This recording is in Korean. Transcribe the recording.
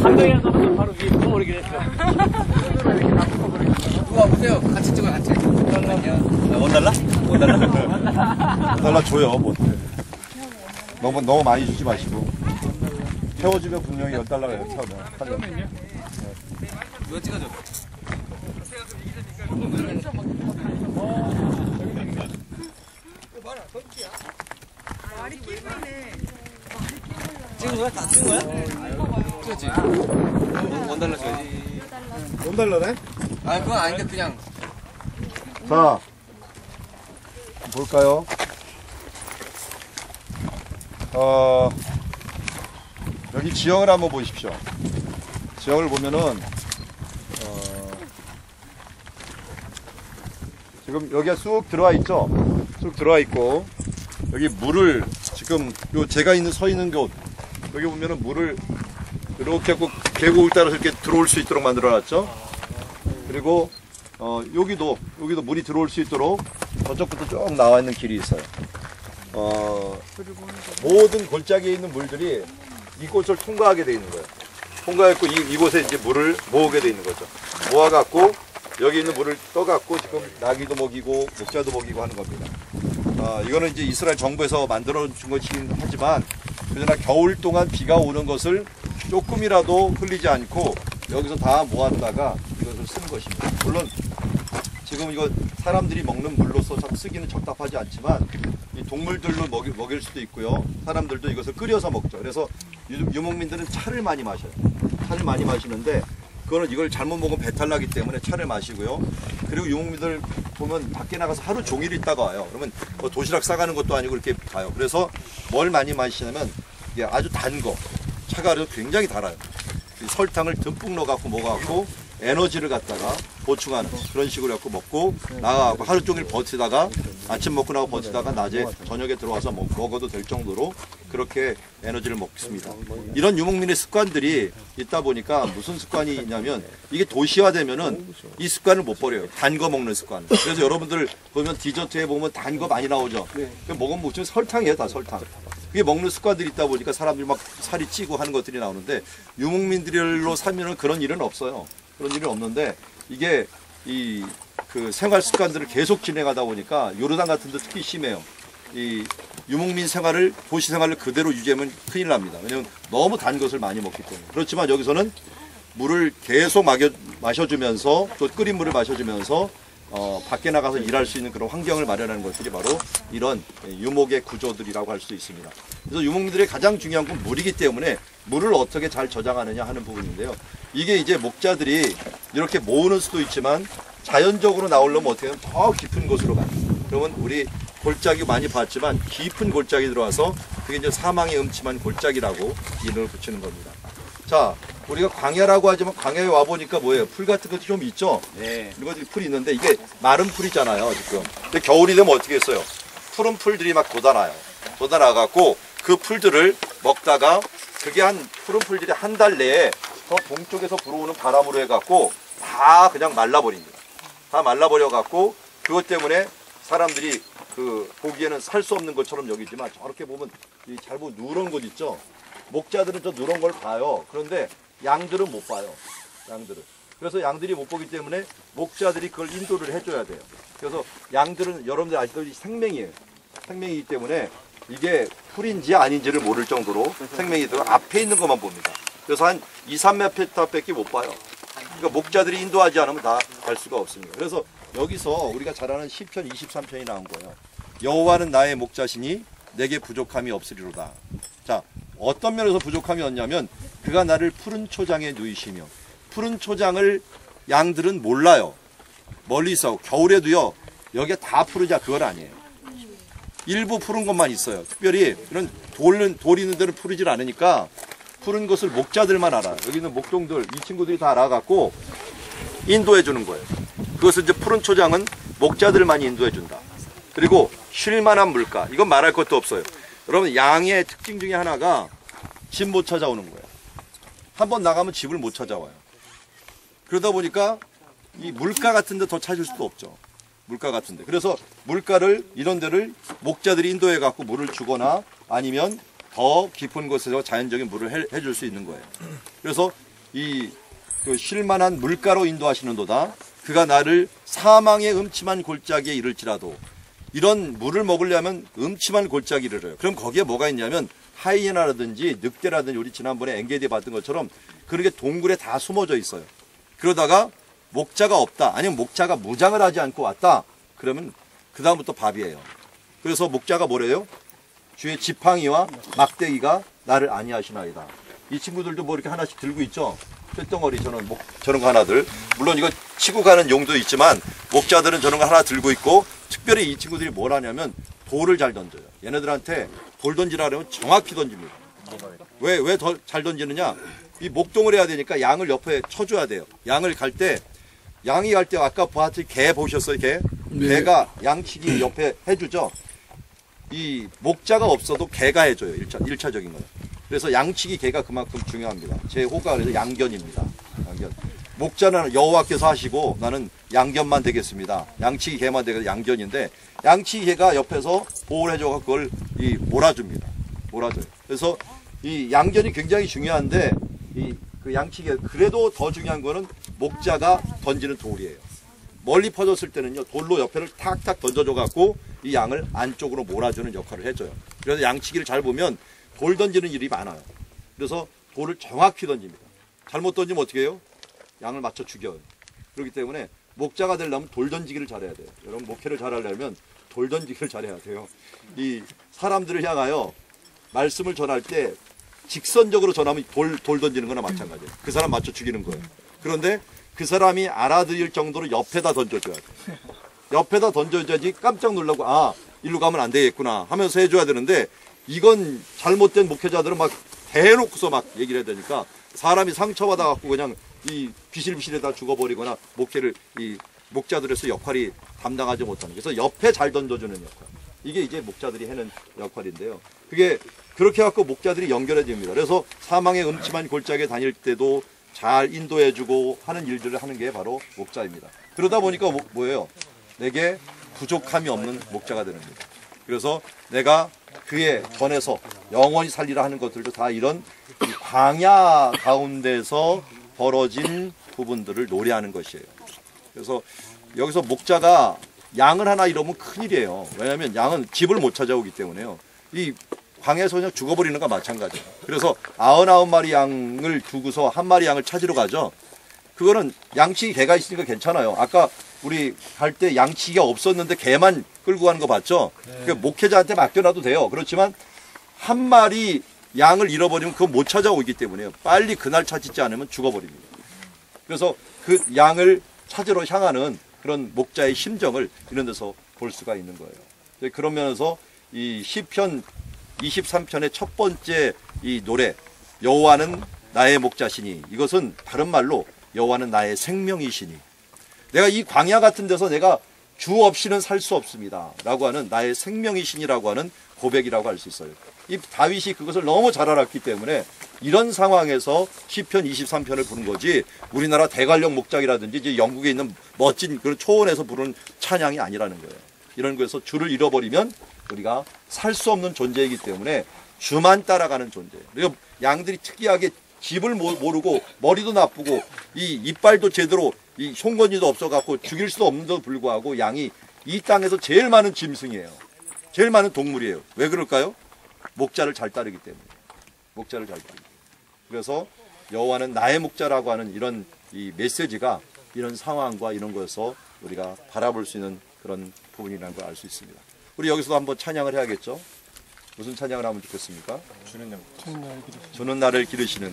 감독이라서 바로 위에 부어버리긴 했어. 누가 보세요. 같이 찍어요, 같이. 원달러? 원달러 줘요, 뭐. 너무 많이 주지 마시고. 태워주면 분명히 10달러예요, 태우면. 누가 찍어줘? 찍은 거야? 다 찍은 거야? 찍었지. 원달러 줘야지. 원달러네? 아, 그건 아닌데, 그냥. 자, 볼까요? 여기 지형을 한번 보십시오. 지형을 보면은, 지금 여기가 쑥 들어와 있죠? 쑥 들어와 있고, 여기 물을, 지금 제가 서 있는 곳, 여기 보면은 물을 이렇게 하고 계곡을 따라서 이렇게 들어올 수 있도록 만들어 놨죠? 그리고, 여기도 물이 들어올 수 있도록 저쪽부터 쭉 나와 있는 길이 있어요. 모든 골짜기에 있는 물들이 이곳을 통과하게 되어 있는 거예요. 통과했고 이곳에 이제 물을 모으게 되어 있는 거죠. 모아갖고 여기 있는 물을 떠갖고 지금 나귀도 먹이고 목자도 먹이고 하는 겁니다. 이거는 이제 이스라엘 정부에서 만들어준 것이긴 하지만 그러나 겨울 동안 비가 오는 것을 조금이라도 흘리지 않고 여기서 다 모았다가 이것을 쓰는 것입니다. 물론 지금 이거 사람들이 먹는 물로서 쓰기는 적답하지 않지만 이 동물들로 먹일 수도 있고요. 사람들도 이것을 끓여서 먹죠. 그래서 유목민들은 차를 많이 마셔요. 차를 많이 마시는데 그거는 이걸 잘못 먹으면 배탈 나기 때문에 차를 마시고요. 그리고 유목민들 보면 밖에 나가서 하루 종일 있다가 와요. 그러면 뭐 도시락 싸가는 것도 아니고 이렇게 가요. 그래서 뭘 많이 마시냐면 이게 아주 단 거. 차가 굉장히 달아요. 설탕을 듬뿍 넣어갖고 먹어갖고 에너지를 갖다가 보충하는 그런 식으로 갖고 먹고 나가고 하루 종일 버티다가 아침 먹고 나고 버티다가 낮에 저녁에 들어와서 먹어도 될 정도로 그렇게 에너지를 먹습니다. 이런 유목민의 습관들이 있다 보니까 무슨 습관이 있냐면 이게 도시화되면은 이 습관을 못 버려요. 단 거 먹는 습관. 그래서 여러분들 보면 디저트에 보면 단 거 많이 나오죠. 먹으면 무슨 설탕이에요, 다 설탕. 그게 먹는 습관들이 있다 보니까 사람들이 막 살이 찌고 하는 것들이 나오는데 유목민들로 살면은 그런 일은 없어요. 그런 일은 없는데 이게 그 생활 습관들을 계속 진행하다 보니까 요르단 같은 데 특히 심해요. 이 유목민 생활을 도시 생활을 그대로 유지하면 큰일 납니다. 왜냐면 너무 단 것을 많이 먹기 때문에. 그렇지만 여기서는 물을 계속 마셔주면서 또 끓인 물을 마셔주면서 밖에 나가서 일할 수 있는 그런 환경을 마련하는 것들이 바로 이런 유목의 구조들이라고 할 수 있습니다. 그래서 유목민들의 가장 중요한 건 물이기 때문에 물을 어떻게 잘 저장하느냐 하는 부분인데요. 이게 이제 목자들이 이렇게 모으는 수도 있지만 자연적으로 나오려면 어떻게 하면 더 깊은 곳으로 가요. 그러면 우리 골짜기 많이 봤지만 깊은 골짜기 들어와서 그게 이제 사망의 음침한 골짜기라고 이름을 붙이는 겁니다. 자, 우리가 광야라고 하지만 광야에 와보니까 뭐예요? 풀 같은 것도 좀 있죠? 네. 이런 풀이 있는데 이게 마른 풀이잖아요, 지금. 근데 겨울이 되면 어떻게 했어요? 푸른 풀들이 막 돋아나요. 돋아나갖고 그 풀들을 먹다가 그게 푸른 풀들이 한 달 내에 더 동쪽에서 불어오는 바람으로 해갖고 다 그냥 말라버립니다. 다 말라버려갖고 그것 때문에 사람들이 보기에는 살 수 없는 것처럼 여기지만 저렇게 보면 잘 보면 누런 곳 있죠? 목자들은 저 누런 걸 봐요. 그런데 양들은 못 봐요. 양들은. 그래서 양들이 못 보기 때문에 목자들이 그걸 인도를 해줘야 돼요. 그래서 양들은 여러분들 아시다시피 생명이에요. 생명이기 때문에 이게 풀인지 아닌지를 모를 정도로 생명이 들어 앞에 있는 것만 봅니다. 그래서 한 2, 3m 밖에 못 봐요. 그러니까 목자들이 인도하지 않으면 다 갈 수가 없습니다. 그래서 여기서 우리가 잘 아는 시편 23편이 나온 거예요. 여호와는 나의 목자시니 내게 부족함이 없으리로다. 자, 어떤 면에서 부족함이 없냐면 그가 나를 푸른 초장에 누이시며 푸른 초장을 양들은 몰라요. 멀리서 겨울에도요. 여기가 다 푸르냐 그건 아니에요. 일부 푸른 것만 있어요. 특별히 이런 돌 있는 데는 푸르질 않으니까 푸른 것을 목자들만 알아요. 여기 있는 목동들 이 친구들이 다 알아갖고 인도해 주는 거예요. 그것을 이제 푸른 초장은 목자들만이 인도해 준다. 그리고 쉴만한 물가 이건 말할 것도 없어요. 여러분 양의 특징 중에 하나가 집 못 찾아오는 거예요. 한번 나가면 집을 못 찾아와요. 그러다 보니까 이 물가 같은 데 더 찾을 수도 없죠. 물가 같은 데. 그래서 물가를 이런 데를 목자들이 인도해 갖고 물을 주거나 아니면 더 깊은 곳에서 자연적인 물을 해줄 수 있는 거예요. 그래서 그 쉴만한 물가로 인도하시는도다. 그가 나를 사망의 음침한 골짜기에 이를지라도. 이런 물을 먹으려면 음침한 골짜기를 이르러요. 그럼 거기에 뭐가 있냐면 하이에나라든지 늑대라든지 우리 지난번에 엔게디에 봤던 것처럼 그렇게 동굴에 다 숨어져 있어요. 그러다가 목자가 없다. 아니면 목자가 무장을 하지 않고 왔다. 그러면 그 다음부터 밥이에요. 그래서 목자가 뭐래요? 주의 지팡이와 막대기가 나를 안위하시나이다. 이 친구들도 뭐 이렇게 하나씩 들고 있죠. 쇳덩어리 저런 거 하나들. 물론 이거 치고 가는 용도 있지만 목자들은 저런 거 하나 들고 있고, 특별히 이 친구들이 뭘 하냐면 돌을 잘 던져요. 얘네들한테 돌 던지라면 정확히 던집니다. 왜 더 잘 던지느냐? 이 목동을 해야 되니까 양을 옆에 쳐줘야 돼요. 양이 갈 때 아까 보았더니 개 보셨어요? 개? 네. 개가 양치기 옆에 해주죠. 이 목자가 없어도 개가 해줘요. 1차적인 거는. 그래서 양치기 개가 그만큼 중요합니다. 제 호가 그래서 양견입니다. 양견. 목자는 여호와께서 하시고 나는 양견만 되겠습니다. 양치기 개만 되겠습니다. 양견인데 양치기 개가 옆에서 보호를 해줘서 그걸 몰아줍니다. 몰아줘요. 그래서 이 양견이 굉장히 중요한데 그 양치기 그래도 더 중요한 거는 목자가 던지는 돌이에요. 멀리 퍼졌을 때는요 돌로 옆에를 탁탁 던져줘 갖고 이 양을 안쪽으로 몰아주는 역할을 해줘요. 그래서 양치기를 잘 보면 돌 던지는 일이 많아요. 그래서 돌을 정확히 던집니다. 잘못 던지면 어떻게 해요? 양을 맞춰 죽여요. 그렇기 때문에 목자가 되려면 돌 던지기를 잘해야 돼요. 여러분 목회를 잘하려면 돌 던지기를 잘해야 돼요. 이 사람들을 향하여 말씀을 전할 때 직선적으로 전하면 돌 던지는 거나 마찬가지예요. 그 사람 맞춰 죽이는 거예요. 그런데 그 사람이 알아들을 정도로 옆에다 던져줘야 돼요. 옆에다 던져줘야지 깜짝 놀라고 일로 가면 안 되겠구나 하면서 해줘야 되는데, 이건 잘못된 목회자들은 막 대놓고서 막 얘기를 해야 되니까 사람이 상처받아 갖고 그냥 이 비실비실에다 죽어버리거나 목자들에서 역할이 담당하지 못하는, 그래서 옆에 잘 던져주는 역할, 이게 이제 목자들이 하는 역할인데요. 그게 그렇게 갖고 목자들이 연결해집니다. 그래서 사망의 음침한 골짜기에 다닐 때도 잘 인도해주고 하는 일들을 하는 게 바로 목자입니다. 그러다 보니까 뭐예요? 내게 부족함이 없는 목자가 되는 겁니다. 그래서 내가 그의 전에서 영원히 살리라 하는 것들도 다 이런 광야 가운데서 벌어진 부분들을 노래하는 것이에요. 그래서 여기서 목자가 양을 하나 잃으면 큰일이에요. 왜냐하면 양은 집을 못 찾아오기 때문에요. 이 광야에서 그냥 죽어버리는 것과 마찬가지예요. 그래서 99마리 양을 두고서 한 마리 양을 찾으러 가죠. 그거는 양치기 개가 있으니까 괜찮아요. 아까 우리 갈 때 양치기가 없었는데 개만 끌고 가는 거 봤죠? 네. 목회자한테 맡겨놔도 돼요. 그렇지만 한 마리 양을 잃어버리면 그거 못 찾아오기 때문에요. 빨리 그날 찾지 않으면 죽어버립니다. 그래서 그 양을 찾으러 향하는 그런 목자의 심정을 이런 데서 볼 수가 있는 거예요. 그런 면에서 이 시편 23편의 첫 번째 이 노래, 여호와는 나의 목자시니, 이것은 다른 말로 여호와는 나의 생명이시니, 내가 이 광야 같은 데서 내가 주 없이는 살 수 없습니다 라고 하는 나의 생명이시니라고 하는 고백이라고 할 수 있어요. 이 다윗이 그것을 너무 잘 알았기 때문에 이런 상황에서 시편 23편을 부른 거지, 우리나라 대관령 목장이라든지 이제 영국에 있는 멋진 그런 초원에서 부르는 찬양이 아니라는 거예요. 이런 거에서 주를 잃어버리면 우리가 살 수 없는 존재이기 때문에 주만 따라가는 존재예요. 그리고 양들이 특이하게 집을 모르고 머리도 나쁘고 이 이빨도 제대로 이 송곳니도 없어갖고 죽일 수도 없는데도 불구하고 양이 이 땅에서 제일 많은 짐승이에요. 제일 많은 동물이에요. 왜 그럴까요? 목자를 잘 따르기 때문에. 목자를 잘 따르기 때문에. 그래서 여호와는 나의 목자라고 하는 이런 이 메시지가 이런 상황과 이런 것에서 우리가 바라볼 수 있는 그런 부분이라는 걸 알 수 있습니다. 우리 여기서도 한번 찬양을 해야겠죠? 무슨 찬양을 하면 좋겠습니까? 주는 나를 기르시는